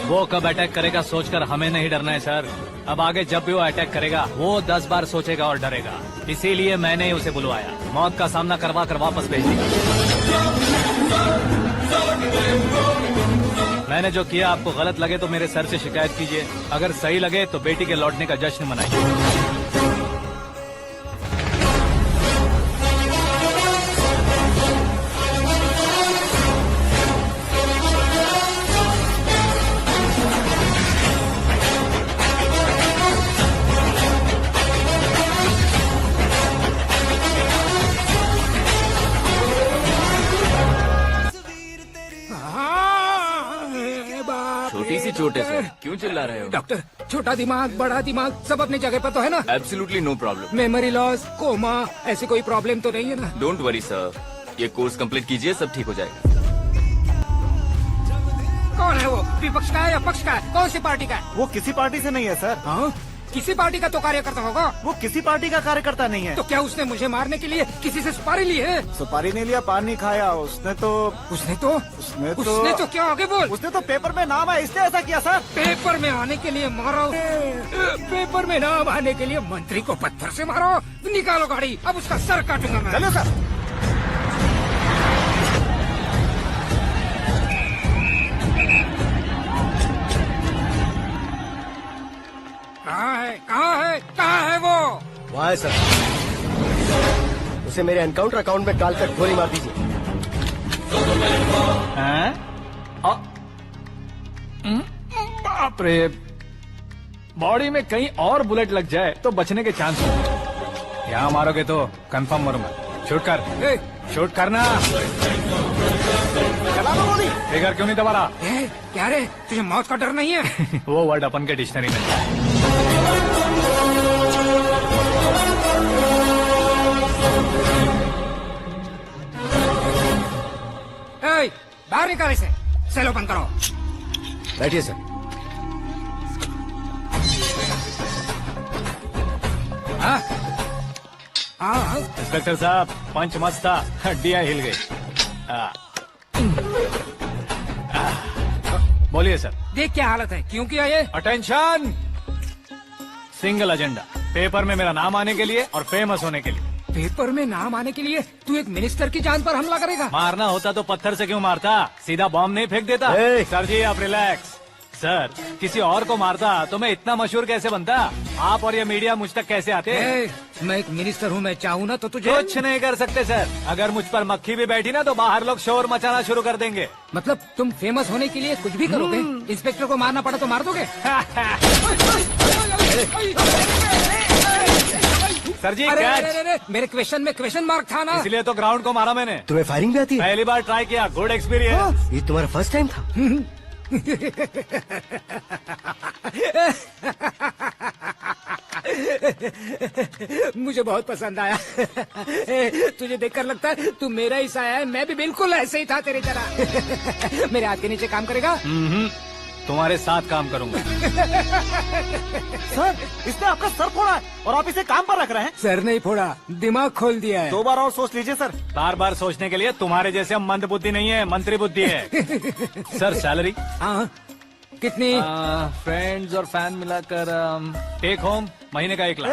वो कब अटैक करेगा सोचकर हमें नहीं डरना है सर। अब आगे जब भी वो अटैक करेगा वो 10 बार सोचेगा और डरेगा। इसीलिए मैंने ही उसे बुलवाया। मौत का सामना करवा कर वापस भेज दिया। मैंने जो किया आपको गलत लगे तो मेरे सर से शिकायत कीजिए, अगर सही लगे तो बेटी के लौटने का जश्न मनाइए। छोटी सी चोट है सर, क्यों चिल्ला रहे हो? डॉक्टर, छोटा दिमाग बड़ा दिमाग सब अपनी जगह पर तो है ना? Absolutely no problem. Memory loss, coma, ऐसी कोई प्रॉब्लम तो नहीं है ना? डोंट वरी सर, ये कोर्स कंप्लीट कीजिए, सब ठीक हो जाएगा। कौन है वो? विपक्ष का है या पक्ष का है? कौन सी पार्टी का है? वो किसी पार्टी से नहीं है सर। हाँ? किसी पार्टी का तो कार्यकर्ता होगा। वो किसी पार्टी का कार्यकर्ता नहीं है। तो क्या उसने मुझे मारने के लिए किसी से सुपारी ली है? सुपारी नहीं लिया, पान नहीं खाया। उसने तो क्या आगे बोल? उसने तो पेपर में नाम है इसलिए ऐसा किया सर। पेपर में आने के लिए मारो? पेपर में नाम आने के लिए मंत्री को पत्थर से मारो? निकालो गाड़ी, अब उसका सर काटूंगा मैं। चलो सर। कहाँ है वो? वहाँ है सर। उसे मेरे एनकाउंटर अकाउंट में डालकर गोली मार दीजिए। बाप रे, बॉडी में कहीं और बुलेट लग जाए तो बचने के चांस हो। यहाँ मारोगे तो कंफर्म मरूंगा। शूट कर, शूट करना। चला दो गोली। फिगर क्यों नहीं दबा रहा? क्या रे, तुझे मौत का डर नहीं है? वो वर्ड अपन के डिक्शनरी में है। बाहर निकाल इसे। सेल ओपन करो। बैठिए सर। इंस्पेक्टर साहब, पंच मस्त था, हड्डियां हिल गई। बोलिए सर। देख क्या हालत है, क्यों किया ये? अटेंशन, सिंगल एजेंडा, पेपर में मेरा नाम आने के लिए और फेमस होने के लिए। पेपर में नाम आने के लिए तू एक मिनिस्टर की जान पर हमला करेगा? मारना होता तो पत्थर से क्यों मारता, सीधा बॉम्ब नहीं फेंक देता। सर जी आप रिलैक्स। सर, किसी और को मारता तो मैं इतना मशहूर कैसे बनता? आप और ये मीडिया मुझ तक कैसे आते? मैं एक मिनिस्टर हूँ, मैं चाहूँ ना तो तुझे कुछ नहीं कर सकते सर। अगर मुझ पर मक्खी भी बैठी ना तो बाहर लोग शोर मचाना शुरू कर देंगे। मतलब तुम फेमस होने के लिए कुछ भी करोगे? इंस्पेक्टर को मारना पड़ा तो मार दोगे? सर जी अरे, मेरे क्वेश्चन में क्वेश्चन मार्क था ना, इसलिए तो ग्राउंड को मारा मैंने। तुम्हें फायरिंग भी आती है? पहली बार ट्राई किया, गुड एक्सपीरियंस। ये तुम्हारा फर्स्ट टाइम था? मुझे बहुत पसंद आया। तुझे देखकर लगता है तू मेरा ही साया है। मैं भी बिल्कुल ऐसे ही था तेरी तरह। मेरे हाथ के नीचे काम करेगा? तुम्हारे साथ काम करूंगा। सर, इसने आपका सर फोड़ा है और आप इसे काम पर रख रहे हैं। सर नहीं फोड़ा, दिमाग खोल दिया है। 2 बार और सोच लीजिए सर। बार बार सोचने के लिए तुम्हारे जैसे मंद बुद्धि नहीं है, मंत्री बुद्धि है। Sir salary? हाँ, कितनी? फ्रेंड्स और फैन मिलाकर टेक होम महीने का 1 लाख।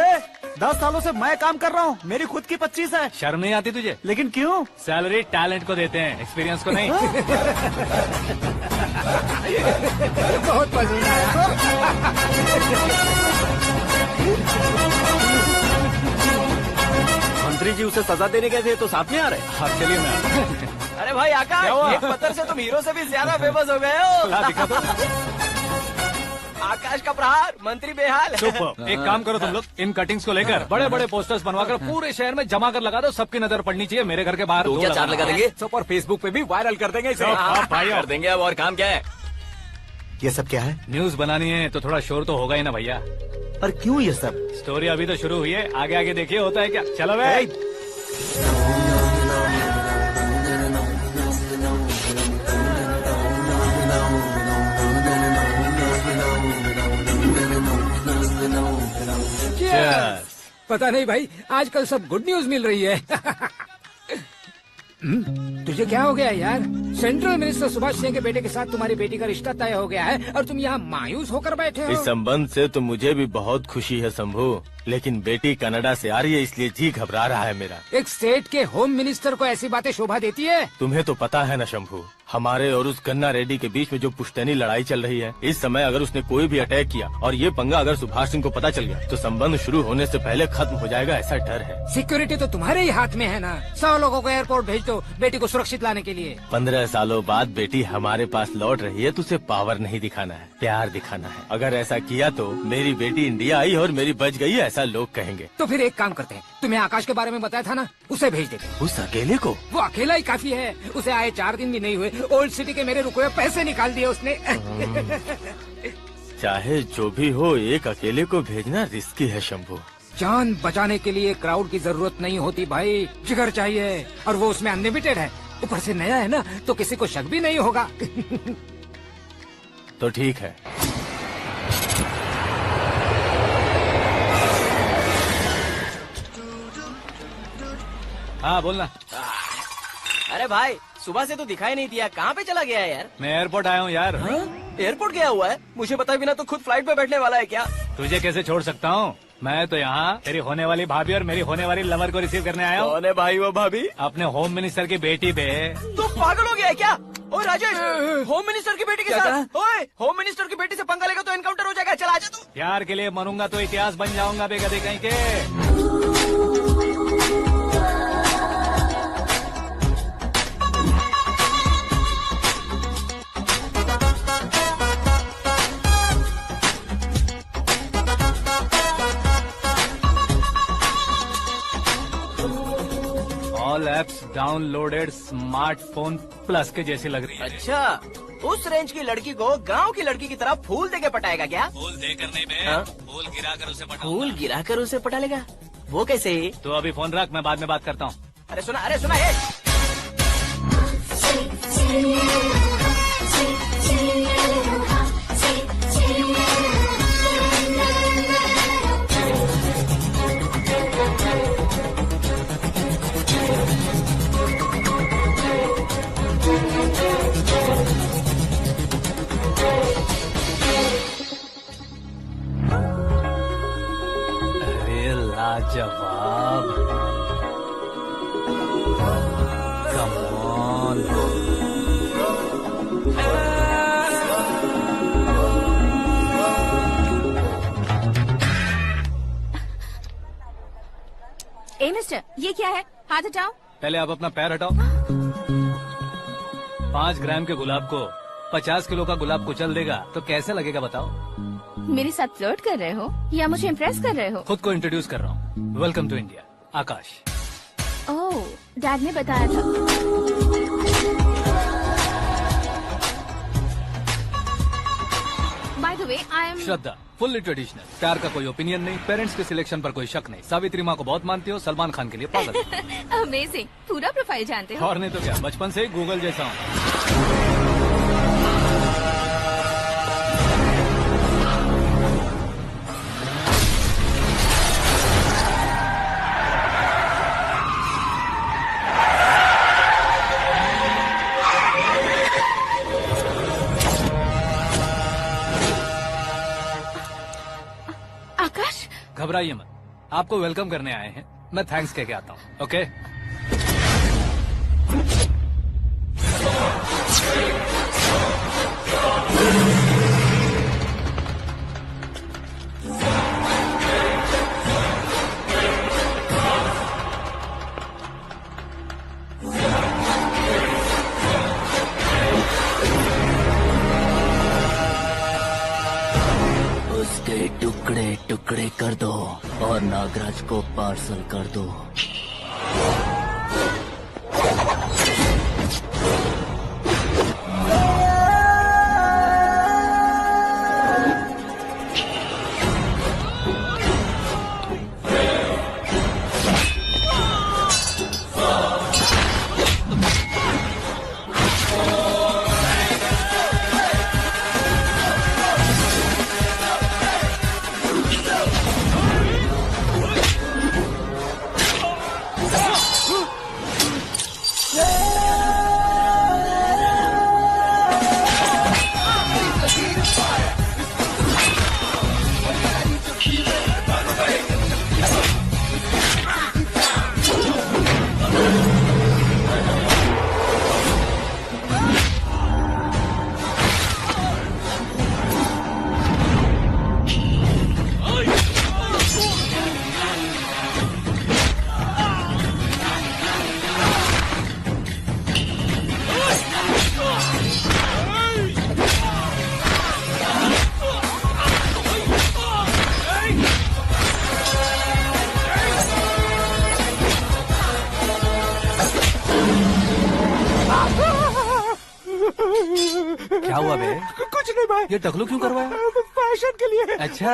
10 सालों से मैं काम कर रहा हूँ, मेरी खुद की 25 है। शर्म नहीं आती तुझे? लेकिन क्यों? सैलरी टैलेंट को देते हैं, एक्सपीरियंस को नहीं। बहुत पसंद आया। मंत्री जी उसे सजा देने गए थे तो साथ में आ रहे। हाँ चलिए मैं। अरे भाई आकाश, एक पत्थर से तुम हीरो से भी ज्यादा फेमस हो गए हो। दिखा दो। आकाश का प्रहार, मंत्री बेहाल। सुपर। एक काम करो तुम लोग, इन कटिंग्स को लेकर बड़े बड़े पोस्टर्स बनवाकर पूरे शहर में जमा कर लगा दो। सबकी नजर पड़नी चाहिए। मेरे घर के बाहर तो क्या 4 लगा देंगे? सब और फेसबुक पे भी वायरल कर देंगे इसे। भाई कर देंगे। अब और काम क्या है? ये सब क्या है? न्यूज बनानी है तो थोड़ा शोर तो होगा ही ना भैया। पर क्यों ये सब? स्टोरी अभी तो शुरू हुई है, आगे आगे देखिए होता है क्या। चलो भाई। पता नहीं भाई, आजकल सब गुड न्यूज मिल रही है। तुझे क्या हो गया यार? सेंट्रल मिनिस्टर सुभाष सिंह के बेटे के साथ तुम्हारी बेटी का रिश्ता तय हो गया है और तुम यहाँ मायूस होकर बैठे इस हो। संबंध से तो मुझे भी बहुत खुशी है शंभू, लेकिन बेटी कनाडा से आ रही है इसलिए जी घबरा रहा है मेरा। एक स्टेट के होम मिनिस्टर को ऐसी बातें शोभा देती है? तुम्हें तो पता है ना शंभू, हमारे और उस गन्ना रेड्डी के बीच में जो पुश्तैनी लड़ाई चल रही है, इस समय अगर उसने कोई भी अटैक किया और ये पंगा अगर सुभाष सिंह को पता चल गया तो संबंध शुरू होने से पहले खत्म हो जाएगा, ऐसा डर है। सिक्योरिटी तो तुम्हारे ही हाथ में है ना। 100 लोगों को एयरपोर्ट भेज दो बेटी को सुरक्षित लाने के लिए। 15 सालों बाद बेटी हमारे पास लौट रही है तो उसे पावर नहीं दिखाना है, प्यार दिखाना है। अगर ऐसा किया तो मेरी बेटी इंडिया आई और मेरी बच गई, ऐसा लोग कहेंगे। तो फिर एक काम करते हैं, तुम्हें आकाश के बारे में बताया था ना, उसे भेज देते हैं। उस अकेले को? वो अकेला ही काफी है, उसे आए 4 दिन भी नहीं हुए, ओल्ड सिटी के मेरे रुके हुए पैसे निकाल दिए उसने। चाहे जो भी हो, एक अकेले को भेजना रिस्की है शंभू। जान बचाने के लिए क्राउड की जरूरत नहीं होती भाई, जिगर चाहिए, और वो उसमें अनलिमिटेड है। ऊपर से नया है ना, तो किसी को शक भी नहीं होगा। तो ठीक है। हाँ बोलना। अरे भाई सुबह से तो दिखाई नहीं दिया, कहाँ पे चला गया है यार? मैं एयरपोर्ट आया हूँ यार। एयरपोर्ट गया हुआ है? मुझे बताए बिना तो खुद फ्लाइट पे बैठने वाला है क्या? तुझे कैसे छोड़ सकता हूँ? मैं तो यहाँ तेरी होने वाली भाभी और मेरी होने वाली लवर को रिसीव करने आया हूँ। कौन है भाई वो भाभी? अपने होम मिनिस्टर की बेटी पे। तू पागल हो गया है क्या? ओ राजेश, होम मिनिस्टर की बेटी के साथ? ओए, होम मिनिस्टर की बेटी से पंगा लेगा तो एनकाउंटर हो जाएगा। चल आजा तू। प्यार के लिए मरूंगा तो इतिहास बन जाऊंगा बेगदे कहीं के। All apps downloaded smartphone plus के जैसी लग रही है। अच्छा, उस रेंज की लड़की को गांव की लड़की की तरह फूल देके पटाएगा क्या? फूल देकर नहीं बे, हाँ? फूल गिराकर उसे पटाऊंगा। फूल गिराकर उसे पटा लेगा? वो कैसे? तो अभी फोन रख, मैं बाद में बात करता हूँ। अरे सुना ये। अरे लाजवाब, कम ऑन। ए मिस्टर, ये क्या है? हाथ हटाओ। पहले आप अपना पैर हटाओ। 5 ग्राम के गुलाब को 50 किलो का गुलाब कुचल देगा तो कैसे लगेगा बताओ? मेरे साथ फ्लर्ट कर रहे हो या मुझे इम्प्रेस कर रहे हो? खुद को इंट्रोड्यूस कर रहा हूँ। Welcome to India, Akash. Oh, dad ने बताया था। By the way, I am Shraddha, fully traditional. प्यार का कोई ओपिनियन नहीं, पेरेंट्स के सिलेक्शन पर कोई शक नहीं। सावित्री माँ को बहुत मानती हो, सलमान खान के लिए पागल। अमेजिंग, पूरा प्रोफाइल जानते हो। और नहीं तो क्या, बचपन से ही गूगल जैसा हूँ। आकाश, घबराइए मत, आपको वेलकम करने आए हैं। मैं थैंक्स कह के आता हूँ। ओके? उसके टुकड़े टुकड़े कर दो और नागराज को पार्सल कर दो। कुछ नहीं भाई, ये टकलू क्यों करवाया? फैशन के लिए। अच्छा,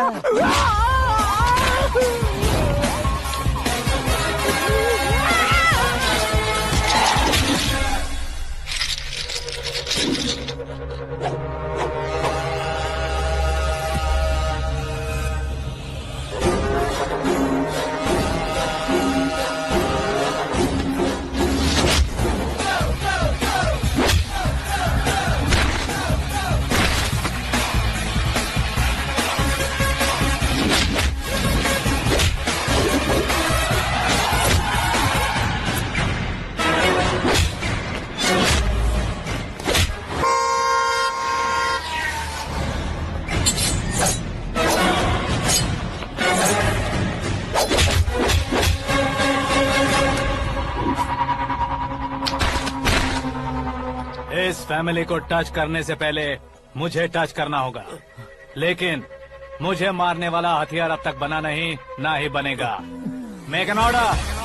इस फैमिली को टच करने से पहले मुझे टच करना होगा, लेकिन मुझे मारने वाला हथियार अब तक बना नहीं, ना ही बनेगा। Make an order.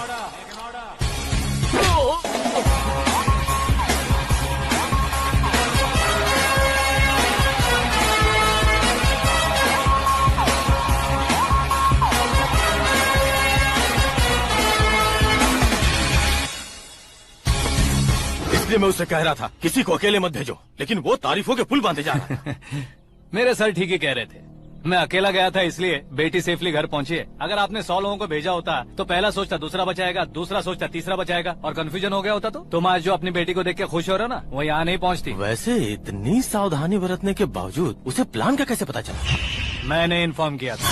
इसलिए मैं उससे कह रहा था किसी को अकेले मत भेजो, लेकिन वो तारीफों के पुल बांधे जा रहा है। मेरे सर ठीक ही कह रहे थे। मैं अकेला गया था इसलिए बेटी सेफली घर पहुंची है। अगर आपने 100 लोगों को भेजा होता तो पहला सोचता दूसरा बचाएगा, दूसरा सोचता तीसरा बचाएगा, और कंफ्यूजन हो गया होता तो तुम आज जो अपनी बेटी को देख के खुश हो रहे हो ना, वो यहाँ नहीं पहुंचती। वैसे इतनी सावधानी बरतने के बावजूद उसे प्लान का कैसे पता चला? मैंने इन्फॉर्म किया था।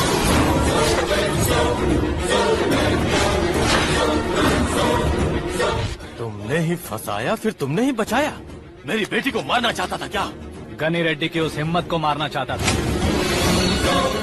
तुमने ही फंसाया, फिर तुमने ही बचाया। मेरी बेटी को मारना चाहता था क्या? गनी रेड्डी की उस हिम्मत को मारना चाहता था।